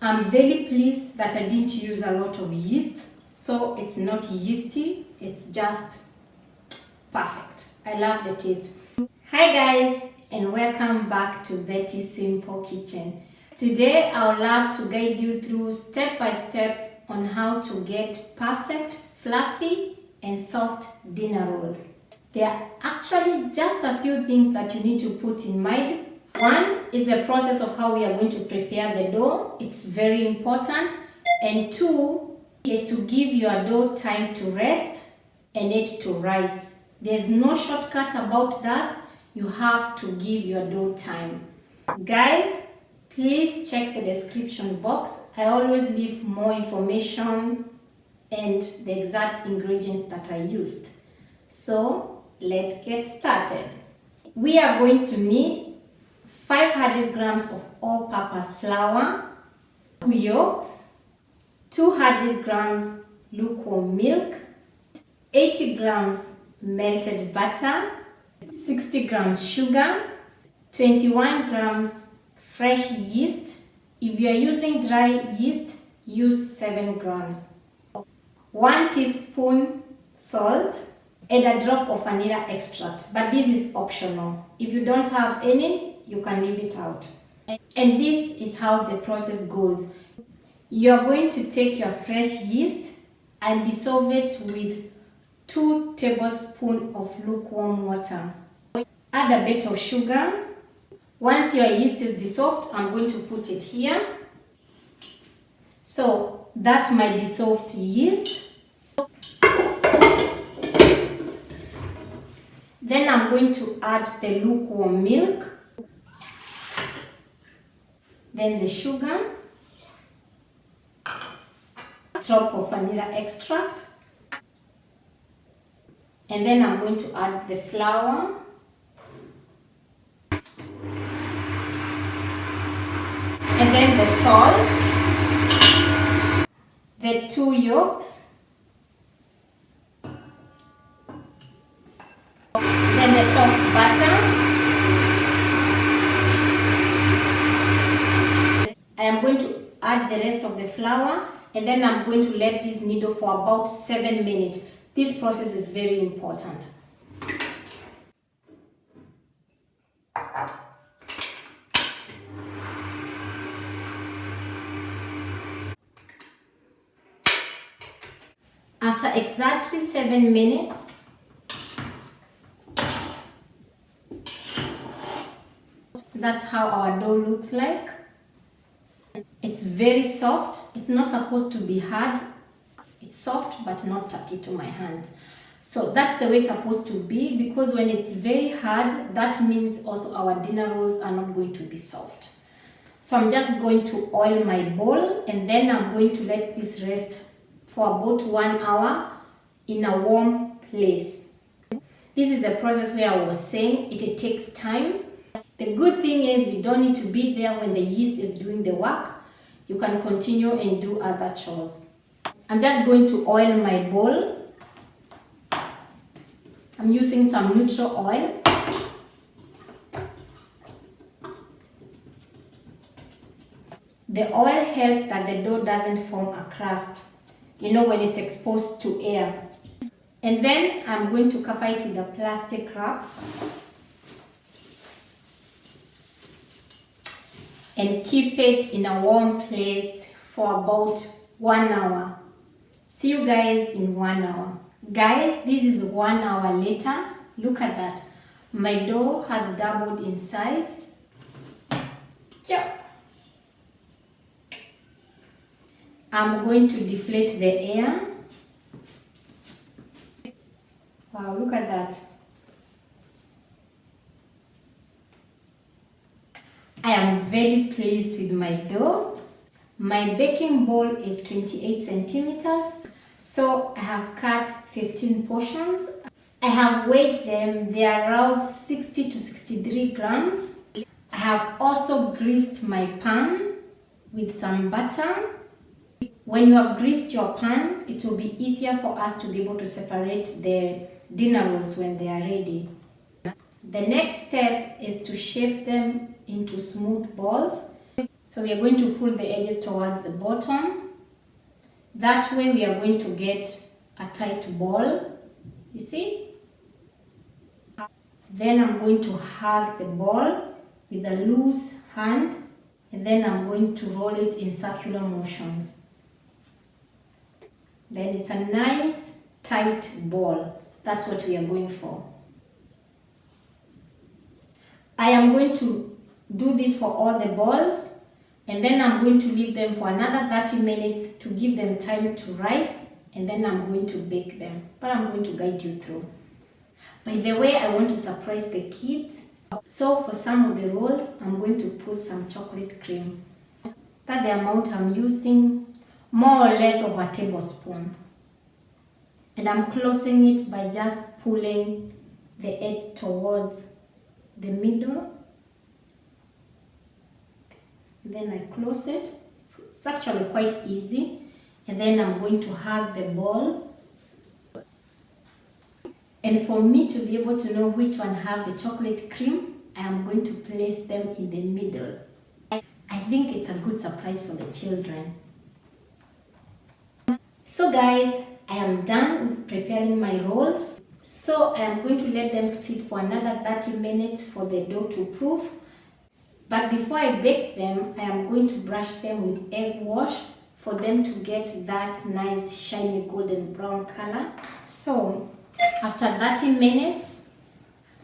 I'm very pleased that I didn't use a lot of yeast, so it's not yeasty, it's just perfect. I love the taste. Hi guys, and welcome back to Betty's Simple Kitchen. Today I would love to guide you through step by step on how to get perfect, fluffy and soft dinner rolls. There are actually just a few things that you need to put in mind. One is the process of how we are going to prepare the dough. It's very important. And two is to give your dough time to rest and it to rise. There's no shortcut about that. You have to give your dough time. Guys, please check the description box. I always leave more information and the exact ingredient that I used. So let's get started. We are going to need 500 grams of all-purpose flour, 2 yolks, 200 grams lukewarm milk, 80 grams melted butter, 60 grams sugar, 21 grams fresh yeast. If you are using dry yeast, use 7 grams. 1 teaspoon salt and a drop of vanilla extract, but this is optional. If you don't have any, you can leave it out. And this is how the process goes. You are going to take your fresh yeast and dissolve it with 2 tablespoons of lukewarm water. Add a bit of sugar. Once your yeast is dissolved, I'm going to put it here. So that's my dissolved yeast. Then I'm going to add the lukewarm milk, then the sugar, drop of vanilla extract, and then I'm going to add the flour, and then the salt, the 2 yolks, then the soft butter. I am going to add the rest of the flour and then I'm going to let this knead for about 7 minutes. This process is very important. After exactly 7 minutes, that's how our dough looks like. It's very soft. It's not supposed to be hard. It's soft but not tacky to my hands. So that's the way it's supposed to be, because when it's very hard, that means also our dinner rolls are not going to be soft. So I'm just going to oil my bowl and then I'm going to let this rest for about 1 hour in a warm place. This is the process where I was saying it takes time. The good thing is you don't need to be there when the yeast is doing the work. You can continue and do other chores. I'm just going to oil my bowl. I'm using some neutral oil. The oil helps that the dough doesn't form a crust, when it's exposed to air. And then I'm going to cover it with a plastic wrap and keep it in a warm place for about 1 hour. See you guys in 1 hour. Guys, this is 1 hour later. Look at that. My dough has doubled in size. Yeah. I'm going to deflate the air. Wow, look at that. I am very pleased with my dough. My baking bowl is 28 centimeters. So I have cut 15 portions. I have weighed them. They are around 60 to 63 grams. I have also greased my pan with some butter. When you have greased your pan, it will be easier for us to be able to separate the dinner rolls when they are ready. The next step is to shape them into smooth balls. So we are going to pull the edges towards the bottom. That way we are going to get a tight ball, you see? Then I'm going to hug the ball with a loose hand, and then I'm going to roll it in circular motions. Then it's a nice tight ball. That's what we are going for. I am going to do this for all the balls, and then I'm going to leave them for another 30 minutes to give them time to rise, and then I'm going to bake them. But I'm going to guide you through. By the way, I want to surprise the kids. So for some of the rolls, I'm going to put some chocolate cream. That's the amount I'm using, more or less of a tablespoon. And I'm closing it by just pulling the edge towards the middle. Then I close it. It's actually quite easy. And then I'm going to hug the ball. And for me to be able to know which one have the chocolate cream, I am going to place them in the middle. I think it's a good surprise for the children. So guys, I am done with preparing my rolls. So I am going to let them sit for another 30 minutes for the dough to proof. But before I bake them, I am going to brush them with egg wash for them to get that nice shiny golden brown color. So after 30 minutes,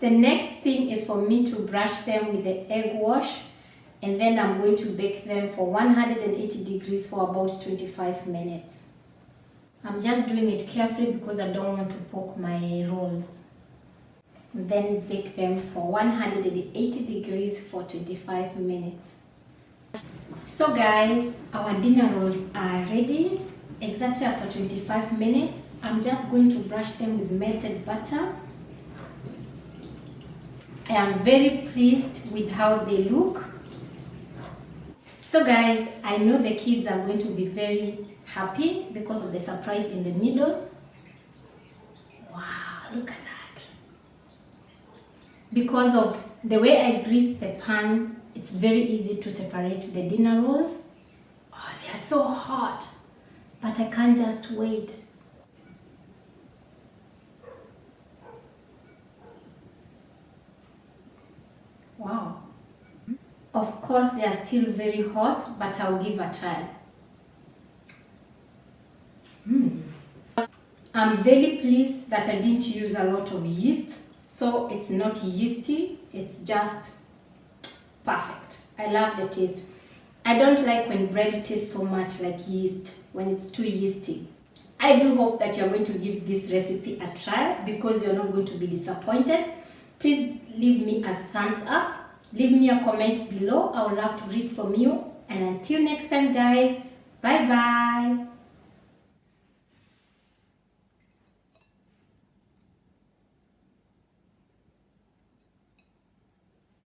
the next thing is for me to brush them with the egg wash, and then I'm going to bake them for 180 degrees for about 25 minutes. I'm just doing it carefully because I don't want to poke my rolls. Then bake them for 180 degrees for 25 minutes. So guys, our dinner rolls are ready. Exactly after 25 minutes, I'm just going to brush them with melted butter. I am very pleased with how they look. So guys, I know the kids are going to be very happy because of the surprise in the middle. Wow, look at that. Because of the way I greased the pan, it's very easy to separate the dinner rolls. Oh, they are so hot, but I can't just wait. Wow. Of course, they are still very hot, but I'll give a try. I'm very pleased that I didn't use a lot of yeast, so it's not yeasty, it's just perfect. I love the taste. I don't like when bread tastes so much like yeast, when it's too yeasty. I do hope that you're going to give this recipe a try because you're not going to be disappointed. Please leave me a thumbs up. Leave me a comment below. I would love to read from you. And until next time, guys, bye-bye.